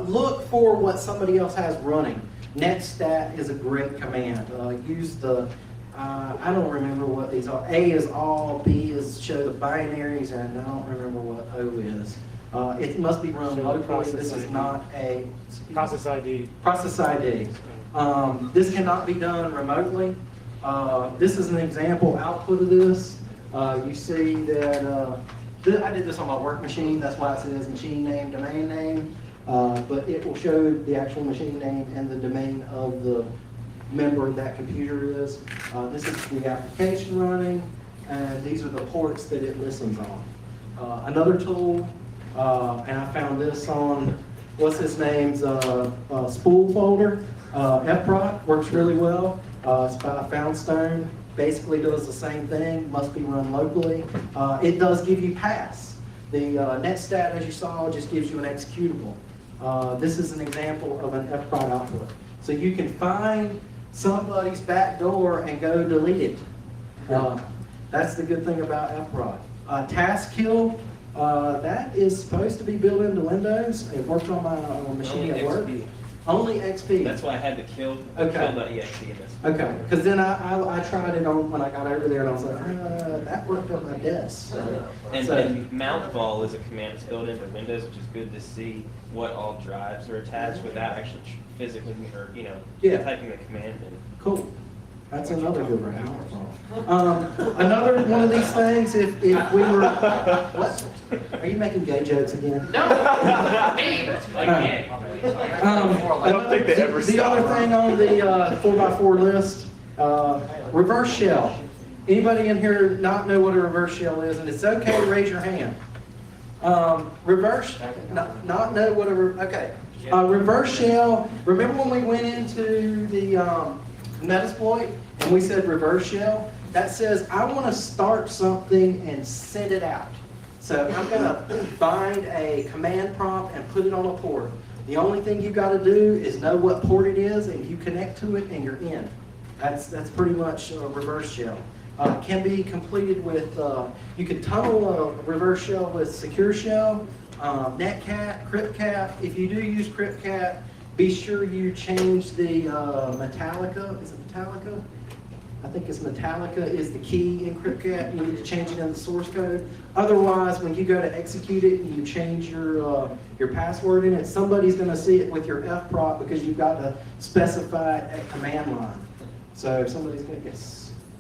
Look for what somebody else has running. Netstat is a great command. Use the, I don't remember what these are. A is all, B is show the binaries, and I don't remember what O is. It must be run locally. This is not a Process ID. process ID. This cannot be done remotely. This is an example output of this. You see that I did this on my work machine. That's why it says machine name, domain name. But it will show the actual machine name and the domain of the member that computer is. This is the application running, and these are the ports that it listens on. Another tool, and I found this on what's his name's spool folder. FPROC works really well. It's by Foundstone. Basically does the same thing. Must be run locally. It does give you pass. The netstat, as you saw, just gives you an executable. This is an example of an FPROC output. So you can find somebody's back door and go delete it. That's the good thing about FPROC. Task Kill, that is supposed to be built into Windows. It worked on my machine at work. Only XP. That's why I had to kill Okay. kill.exe in this. Okay, because then I tried it on when I got over there and I was like, that worked on my desk. And mount vol is a command that's built into Windows, which is good to see what all drives are attached without actually physically or typing the command in. Cool. That's another good one. Another one of these things, if we were, what? Are you making gay jokes again? No, I don't think they ever The stop. other thing on the 4x4 list, reverse shell. Anybody in here not know what a reverse shell is? And it's okay to raise your hand. Reverse, not know what a, okay. Reverse shell, remember when we went into the Metasploit and we said reverse shell? That says, I want to start something and send it out. So I'm going to find a command prompt and put it on a port. The only thing you got to do is know what port it is and you connect to it and you're in. That's pretty much a reverse shell. Can be completed with, you can tunnel a reverse shell with secure shell, netcat, cryptcat. If you do use cryptcat, be sure you change the Metallica. Is it Metallica? I think it's Metallica is the key in cryptcat. You need to change it in the source code. Otherwise, when you go to execute it and you change your password in it, somebody's going to see it with your FPROC because you've got to specify it at command line. So somebody's going to get...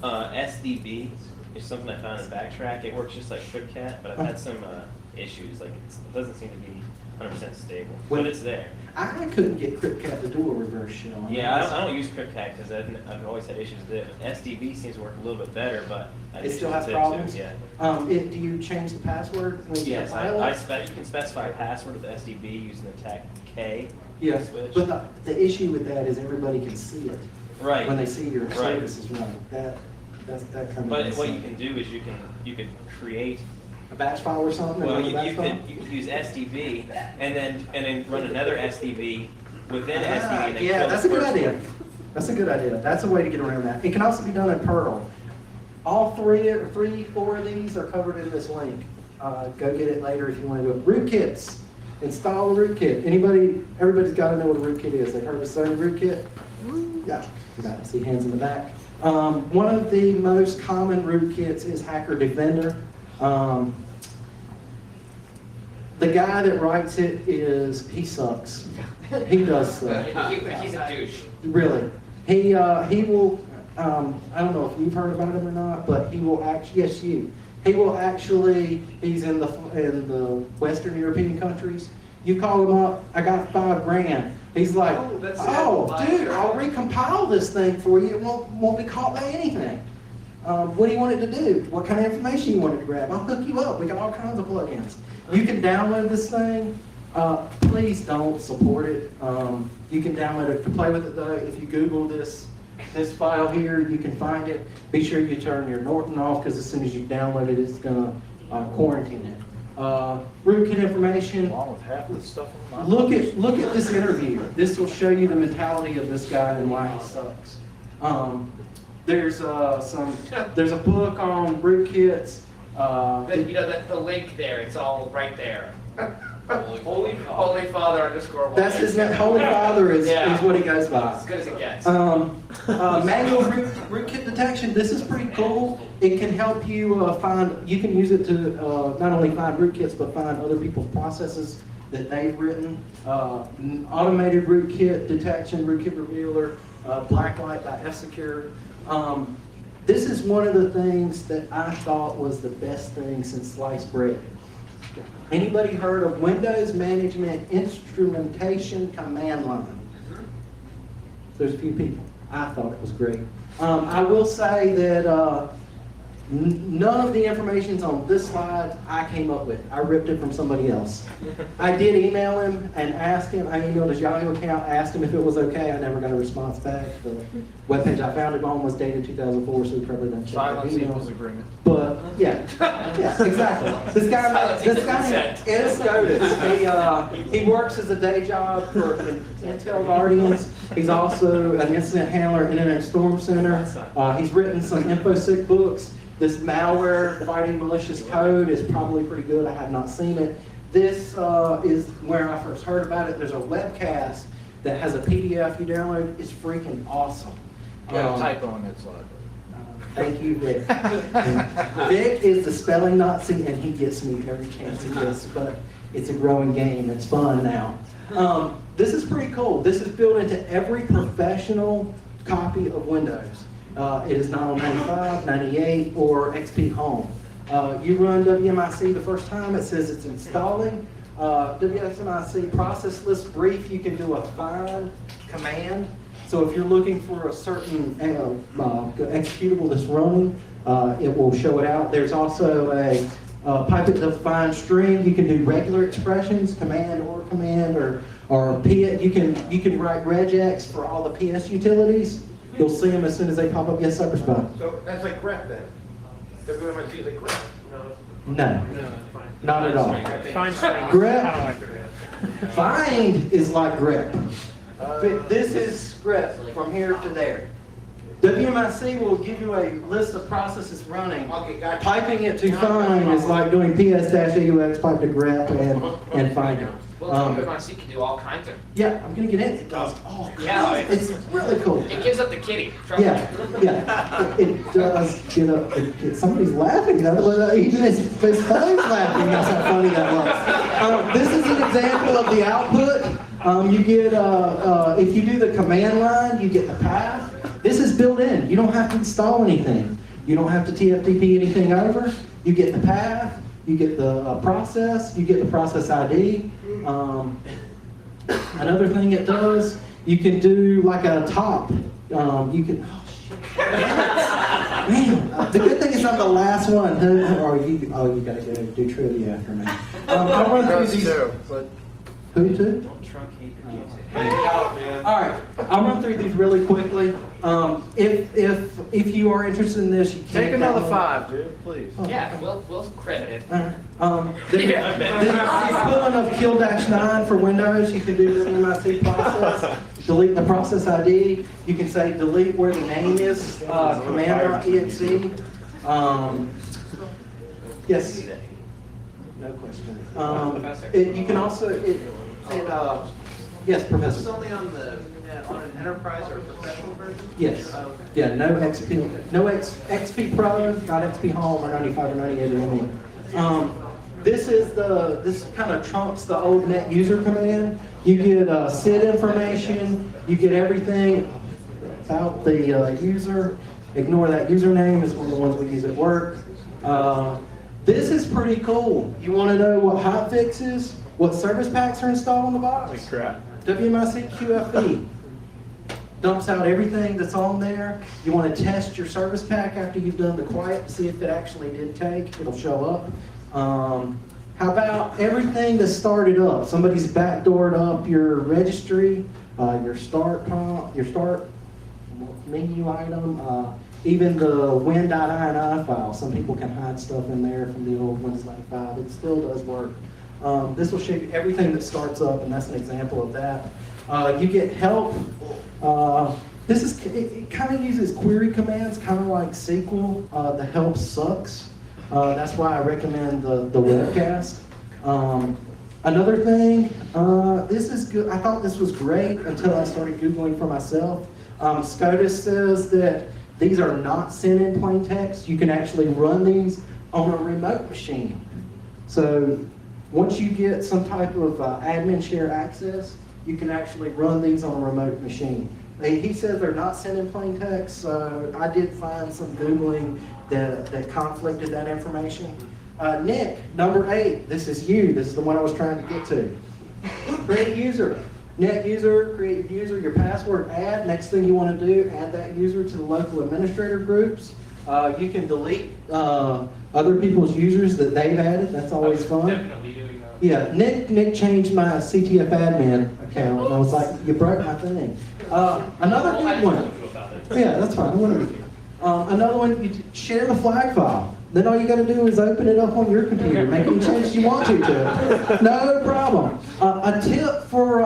SDB is something I found in Backtrack. It works just like cryptcat, but I've had some issues. Like it doesn't seem to be 100% stable, but it's there. I couldn't get cryptcat to do a reverse shell. Yeah, I don't use cryptcat because I've always had issues with it. SDB seems to work a little bit better, but It still has issues with problems? Too, yeah. Do you change the password? When you Yes, compile it? you can specify a password with SDB using the tag K. Yes, Switch. but the issue with that is everybody can see it. Right. When they see your Right. services running. That kind of. But what you can do is you can create. A batch file or something? Well, and you run a batch file? can use SDB and then run another SDB within SDB. And then Yeah, kill that's the a good first idea. one. That's a good idea. That's a way to get around that. It can also be done in Perl. All four of these are covered in this link. Go get it later if you want to do it. Rootkits. Install a rootkit. Everybody's got to know what a rootkit is. They've heard of a Sony rootkit? Yeah, you got to see hands in the back. One of the most common rootkits is Hacker Defender. The guy that writes it he sucks. He does suck. He's a douche. Really. He will, I don't know if you've heard about him or not, but he will actually, yes, you. He will actually, he's in the Western European countries. You call him up, I got $5,000. He's like, oh, dude, I'll recompile this thing for you. It won't be caught by anything. What do you want it to do? What kind of information you want it to grab? I'll hook you up. We got all kinds of plugins. You can download this thing. Please don't support it. You can download it to play with it though. If you Google this file here, you can find it. Be sure you turn your Norton off because as soon as you download it, it's gonna quarantine it. Rootkit information. Along with half of the stuff on my Look at this interview. This will show you the mentality of this guy and why he sucks. There's a book on rootkits. The link there, it's all right there. Holy Father _ That's his name. Holy Father is what he goes by. As good as it gets. Manual rootkit detection. This is pretty cool. It can help you find. You can use it to not only find rootkits but find other people's processes that they've written. Automated rootkit detection, rootkit revealer, Blacklight by F-Secure. This is one of the things that I thought was the best thing since sliced bread. Anybody heard of Windows Management Instrumentation Command Line? There's a few people. I thought it was great. I will say that None of the information's on this slide I came up with. I ripped it from somebody else. I did email him and asked him, I emailed his Yahoo account, asked him if it was okay. I never got a response back. The webpage I found it on was dated 2004, so he probably didn't check that Silence email. equals agreement. But, yeah, exactly. This guy is SCOTUS. He works as a day job for Intel Guardians. He's also an incident handler at Internet Storm Center. He's written some InfoSec books. This malware fighting malicious code is probably pretty good. I have not seen it. This is where I first heard about it. There's a webcast that has a PDF you download. It's freaking awesome. Got a typo on that slide. Thank you, Vic. Vic is the spelling Nazi, and he gets me every chance he gets, but it's a growing game. It's fun now. This is pretty cool. This is built into every professional copy of Windows. It is not on 95, 98, or XP Home. You run WMIC the first time, it says it's installing. WMIC process list brief, you can do a find command. So if you're looking for a certain executable that's running, it will show it out. There's also a pipe it defined string. You can do regular expressions, command, or P. You can write regex for all the PS utilities. You'll see them as soon as they pop up. Yes, Cyberspot. So that's like grep then? WMIC is like grep? No, not at all. Fine string. Grep. I don't like the grep. Find is like grep. But this is grep from here to there. WMIC will give you a list of processes running. Okay, gotcha. Typing it to find is like doing ps-aux pipe to grep and find it. Well, WMIC can do all kinds of. Yeah, I'm gonna get in. It does all kinds. Yeah, It's really cool. It gives up the kitty. Trust Yeah, me. yeah. It does get up. Somebody's laughing. Even his phone's laughing. That's how funny that was. This is an example of the output. You get, if you do the command line, you get the path. This is built in. You don't have to install anything. You don't have to TFTP anything over. You get the path. You get the process. You get the process ID. Another thing it does, you can do like a top. You can. Oh shit! Man, the good thing is I'm the last one. You gotta go do trivia after me. I'll run through these. Who too? Don't truncate your music. All right, I'll run through these really quickly. If you are interested in this, you can Take another 5, dude, please. Yeah, we'll credit it. The equivalent of kill-9 for Windows, you can do the WMIC process. Delete the process ID. You can say delete where the name is. Command.exe. Yes. No question. You can also yes, Professor. This is only on an enterprise or professional version? Yes. Yeah, no XP Pro, not XP Home or 95 or 98 or any. This kind of trumps the old net user command. You get SID information, you get everything about the user. Ignore that username, it's one of the ones we use at work. This is pretty cool. You want to know what hotfix is? What service packs are installed on the box? Holy crap. WMIC QFE dumps out everything that's on there. You want to test your service pack after you've done the quiet to see if it actually did take. It'll show up. How about everything that's started up? Somebody's backdoored up your registry, your start prompt, your start menu item, even the win.ini file. Some people can hide stuff in there from the old Windows 95. It still does work. This will show you everything that starts up, and that's an example of that. You get help. It kind of uses query commands, kind of like SQL. The help sucks. That's why I recommend the webcast. Another thing, this is good. I thought this was great until I started Googling for myself. SCOTUS says that these are not sent in plain text. You can actually run these on a remote machine. So once you get some type of admin share access, you can actually run these on a remote machine. He says they're not sent in plain text, so I did find some Googling that conflicted that information. Nick, number 8, this is you. This is the one I was trying to get to. Create user. Net user, create your user, your password, add. Next thing you want to do, add that user to the local administrator groups. You can delete other people's users that they've added. That's always fun. Definitely doing that. Yeah, Nick changed my CTF admin account, and I was like, you broke my thing. Another good one. Yeah, that's fine. Another one, you share the flag file. Then all you got to do is open it up on your computer, make any changes you want to it. No problem. A tip for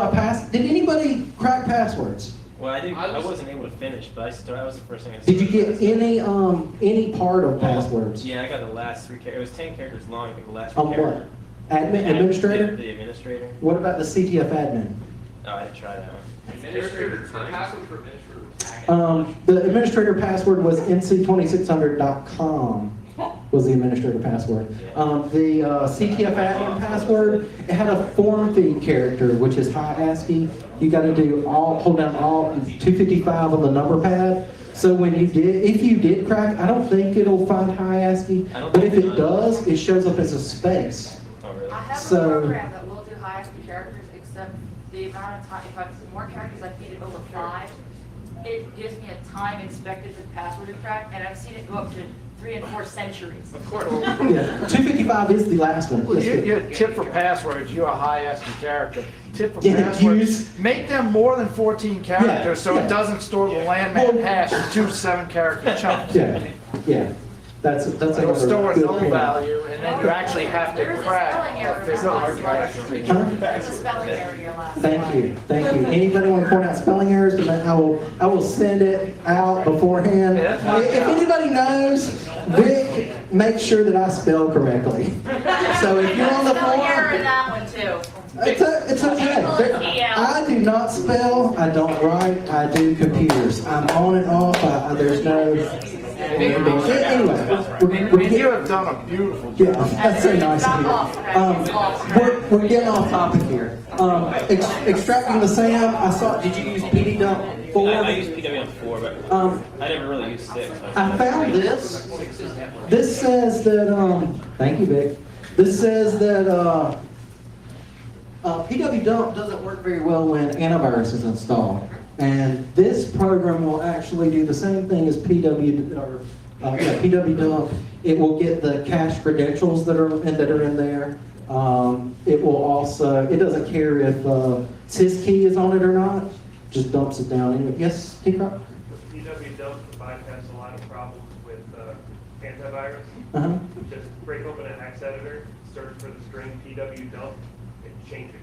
did anybody crack passwords? Well, I wasn't able to finish, but that was the first thing I Did you get any part of passwords? Yeah, I got the last 3 characters. It was 10 characters long. I think the last 3 On what? characters. Administrator? The administrator. What about the CTF admin? Oh, I didn't try that one. Administrator, password for administrator. The administrator password was nc2600.com was the administrator password. The CTF admin password, it had a form feed character, which is high ASCII. You got to do hold down all 255 on the number pad. So when if you did crack, I don't think it'll find high ASCII, but if it does, it shows up as a space. Oh, really? I have So- a program that will do high ASCII characters, except the amount of time, if I have more characters, I feed it over 5. It gives me a time expected for the password to crack, and I've seen it go up to 3 and 4 centuries. Of course. Yeah, 255 is the last one. Well, your tip for passwords, you're a high ASCII character. Tip for Yeah, passwords, make them more than 14 characters so yeah. it doesn't store the landman hash in 2 7-character chunks. Yeah. That's It'll another store good no point. value, and then you actually have to There was a crack spelling error a physical last character. There's a spelling error here last Thank you. Anybody want to point out spelling errors? I will send it out beforehand. If anybody knows, Rick, make sure that I spell correctly. So if you're on the Spelling error in phone, that one too. it's okay. I do not spell, I don't write, I do computers. I'm on and off, there's no... Anyway, You have done a beautiful yeah, job. that's so nice of you. We're getting off topic here. Extracting the SAM, I saw, did you use PD dump 4? I used PWM 4, but I never really used 6. I found this. This says that, thank you, Vic. This says that PW dump doesn't work very well when antivirus is installed. And this program will actually do the same thing as PW dump. It will get the cache credentials that are in there. It will also, it doesn't care if syskey is on it or not, just dumps it down anyway. Yes, T-Croc? PW dump bypass a lot of problems with antivirus. Just break open an hex editor, search for the string PW dump, and change it.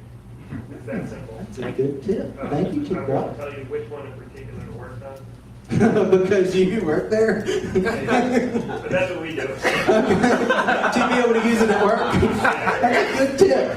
It's that simple. That's a good tip. Thank you, I T-Croc. won't tell you which one in particular to work on, Because you work there? but that's what we do. To be able to use it at work? That's a good tip.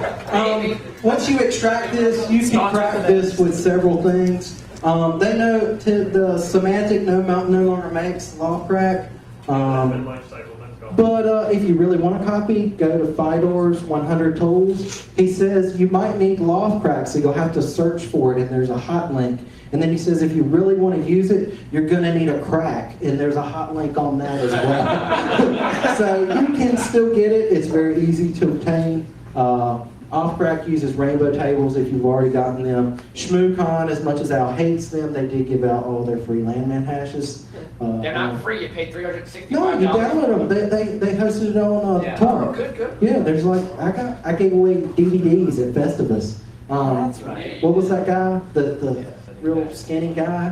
Once you extract this, you can crack this with several things. They know the semantic no longer makes law crack. Life cycle, let's go. But if you really want a copy, go to Fidor's 100 Tools. He says you might need loft crack, so you'll have to search for it, and there's a hot link. And then he says if you really want to use it, you're going to need a crack, and there's a hot link on that as well. So you can still get it. It's very easy to obtain. Offcrack uses rainbow tables if you've already gotten them. ShmooCon, as much as Al hates them, they did give out all their free landman hashes. They're not free. You paid $365. No, you download them. They hosted it on torrent. Good. Yeah, there's like I gave away DVDs at Festivus. That's right. What was that guy? The real skinny guy.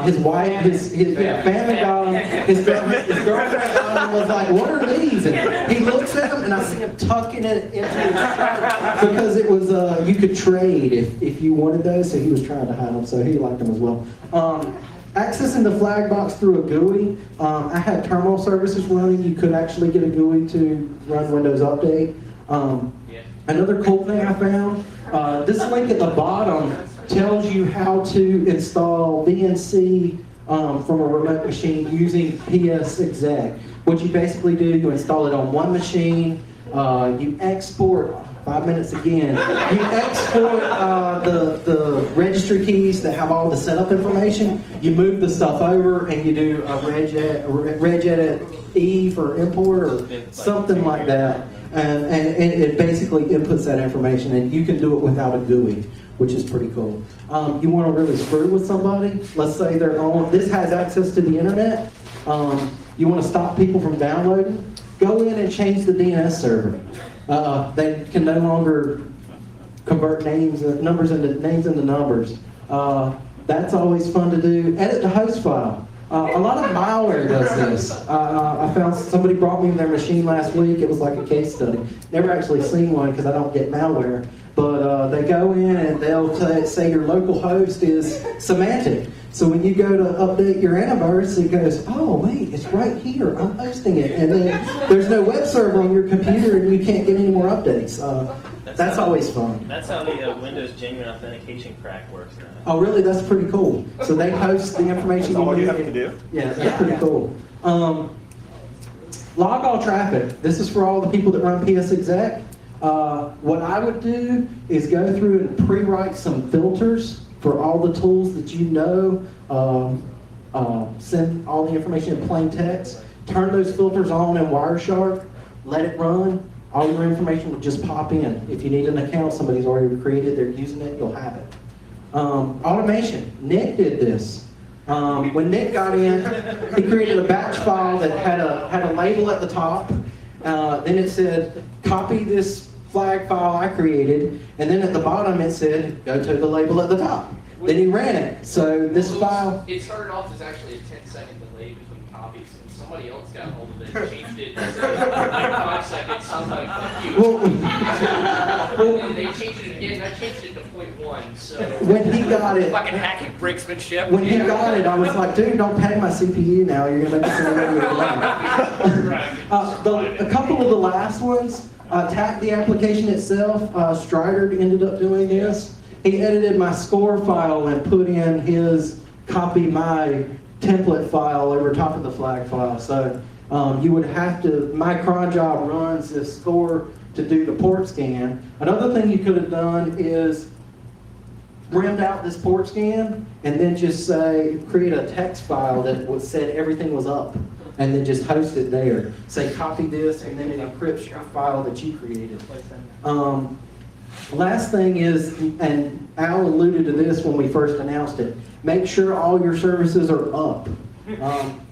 His wife, his family got him. His girlfriend got him. Was like, "What are these?" And he looks at them, and I see him tucking it into his shirt because it was you could trade if you wanted those. So he was trying to hide them. So he liked them as well. Accessing the flag box through a GUI. I had terminal services running. You could actually get a GUI to run Windows Update. Another cool thing I found, this link at the bottom tells you how to install VNC from a remote machine using PS-exec. What you basically do, you install it on one machine, you export, 5 minutes again, you export the registry keys that have all the setup information, you move the stuff over and you do a regedit E for import or something like that. And it basically inputs that information, and you can do it without a GUI, which is pretty cool. You want to really screw with somebody? Let's say they're on, this has access to the internet. You want to stop people from downloading? Go in and change the DNS server. They can no longer convert numbers into numbers. That's always fun to do. Edit the host file. A lot of malware does this. I found somebody brought me their machine last week. It was like a case study. Never actually seen one because I don't get malware. But they go in and they'll say your local host is semantic. So when you go to update your antivirus, it goes, oh wait, it's right here. I'm hosting it. And then there's no web server on your computer and you can't get any more updates. That's always fun. That's how the Windows genuine authentication crack works now. Oh really? That's pretty cool. So they host the information. That's all you need. have to do? Yeah, that's pretty cool. Log all traffic. This is for all the people that run PS Exec. What I would do is go through and pre-write some filters for all the tools that you know, send all the information in plain text, turn those filters on in Wireshark, let it run, all your information will just pop in. If you need an account, somebody's already created, they're using it, you'll have it. Automation, Nick did this. When Nick got in, he created a batch file that had a label at the top, then it said, copy this flag file I created, and then at the bottom it said, go to the label at the top. Then he ran it. So this file... It started off as actually a 10-second delay between copies, and somebody else got hold of it and changed it to say, like 5 seconds, something like and they changed it again, and I changed it to 0.1, so... When he got it... Fucking hacking brinksmanship. When he got it, I was like, dude, don't pay my CPU now. You're going to make it a couple of the last ones, Tap the application itself, Strider ended up doing this. He edited my score file and put in his copy my template file over top of the flag file. So you would have to, my cron job runs this score to do the port scan. Another thing you could have done is brimmed out this port scan and then just say, create a text file that said everything was up. And then just host it there. Say copy this and then it encrypts your file that you created. Last thing is, and Al alluded to this when we first announced it, make sure all your services are up.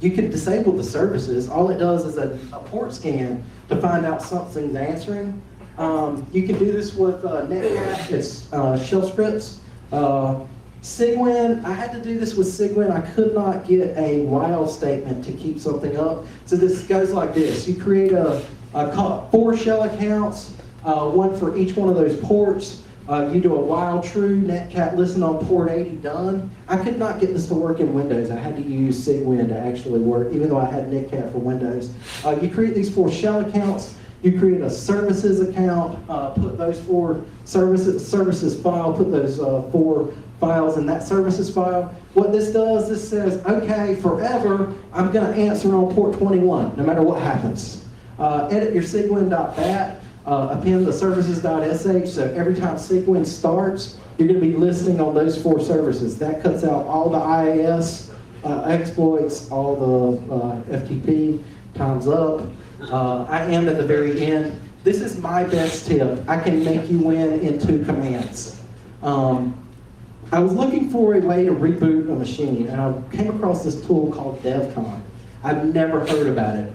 You can disable the services. All it does is a port scan to find out something's answering. You can do this with Netcat, it's shell scripts. Cygwin, I had to do this with Cygwin. I could not get a while statement to keep something up. So this goes like this. You create 4 shell accounts, one for each one of those ports. You do a while true, netcat listen on port 80 done. I could not get this to work in Windows. I had to use Cygwin to actually work, even though I had netcat for Windows. You create these 4 shell accounts. You create a services account, put those 4 services file, put those 4 files in that services file. What this does, this says, okay, forever, I'm going to answer on port 21, no matter what happens. Edit your Cygwin.bat, append the services.sh, so every time Cygwin starts, you're going to be listening on those 4 services. That cuts out all the IAS exploits, all the FTP, time's up. I am at the very end. This is my best tip. I can make you win in 2 commands. I was looking for a way to reboot a machine, and I came across this tool called DevCon. I've never heard about it.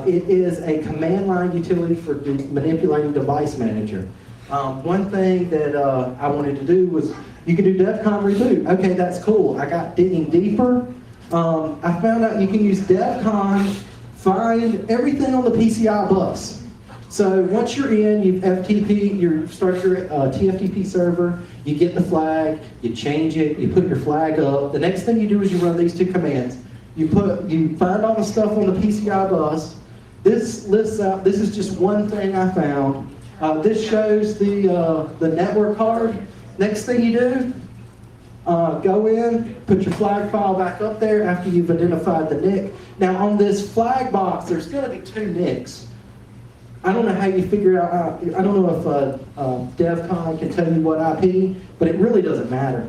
It is a command line utility for manipulating device manager. One thing that I wanted to do was, you can do DevCon reboot. Okay, that's cool. I got digging deeper. I found out you can use DevCon, find everything on the PCI bus. So once you're in, you FTP, you start your TFTP server, you get the flag, you change it, you put your flag up. The next thing you do is you run these 2 commands. You find all the stuff on the PCI bus. This lists out, this is just one thing I found. This shows the network card. Next thing you do, go in, put your flag file back up there after you've identified the NIC. Now on this flag box, there's going to be 2 NICs. I don't know how you figure out, I don't know if DevCon can tell you what IP, but it really doesn't matter.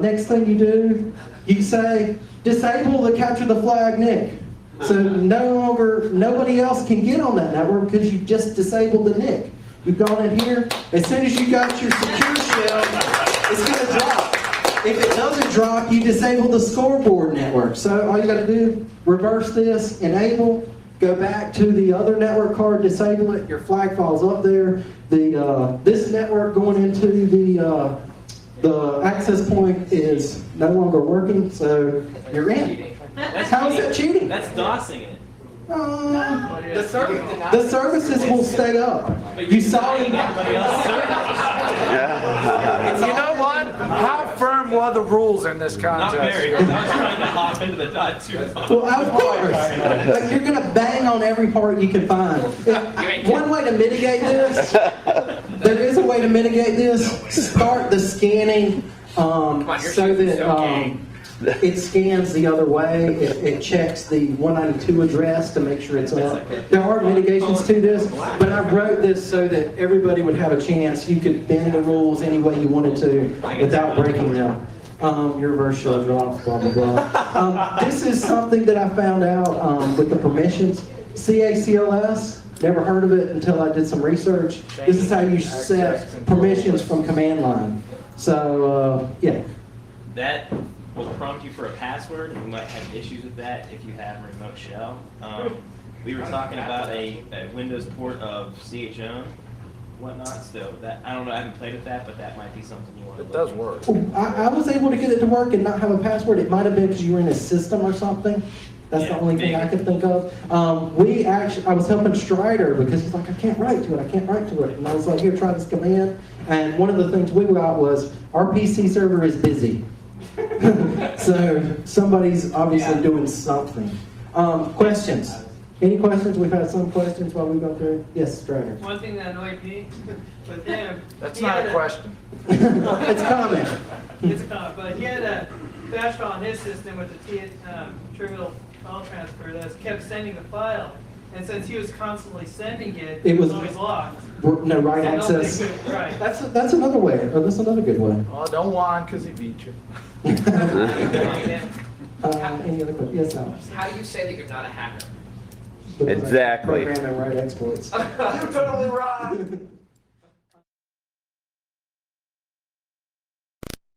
Next thing you do, you say, disable the capture the flag NIC. So nobody else can get on that network because you just disabled the NIC. You've gone in here, as soon as you got your secure shell, it's going to drop. If it doesn't drop, you disable the scoreboard network. So all you gotta do, reverse this, enable, go back to the other network card, disable it, your flag falls up there. This network going into the access point is no longer working, so you're in. How is that cheating? That's DOSing it. The services will stay up. You saw it. Everybody else. You know what? How firm were the rules in this Not contest? very. I was trying to hop into the dot too. Well, of course. Like, you're gonna bang on every part you can find. One way to mitigate this, there is a way to mitigate this. Start the scanning so that it scans the other way. It checks the 192 address to make sure it's up. There are mitigations to this, but I wrote this so that everybody would have a chance. You could bend the rules any way you wanted to without breaking them. Your reverse show drops, blah, blah, blah. This is something that I found out with the permissions. CACLS, never heard of it until I did some research. This is how you set permissions from command line. So, yeah. That will prompt you for a password, and you might have issues with that if you have a remote shell. We were talking about a Windows port of CHO, whatnot, so that, I don't know, I haven't played with that, but that might be something you want to It look does at. work. I was able to get it to work and not have a password. It might have been because you were in a system or something. That's the Yeah, only thing I maybe. could think of. I was helping Strider because he's like, I can't write to it. And I was like, here, try this command. And one of the things we got was, our PC server is busy. So somebody's obviously doing something. Questions? Any questions? We've had some questions while we've gone through. Yes, Strider. One thing that annoyed me with him. That's he not had a question. It's coming. It's a comment, but he had a bash file on his system with the trivial file transfer that kept sending the file. And since he was constantly sending it, It it was was- always locked. No right So nobody access. could- Right. That's another way, or that's another good way. Oh, don't whine because he beat you. Any other questions? Yes, Alex. How do you say that you're not a hacker? Exactly. Program and write exploits. You're totally right.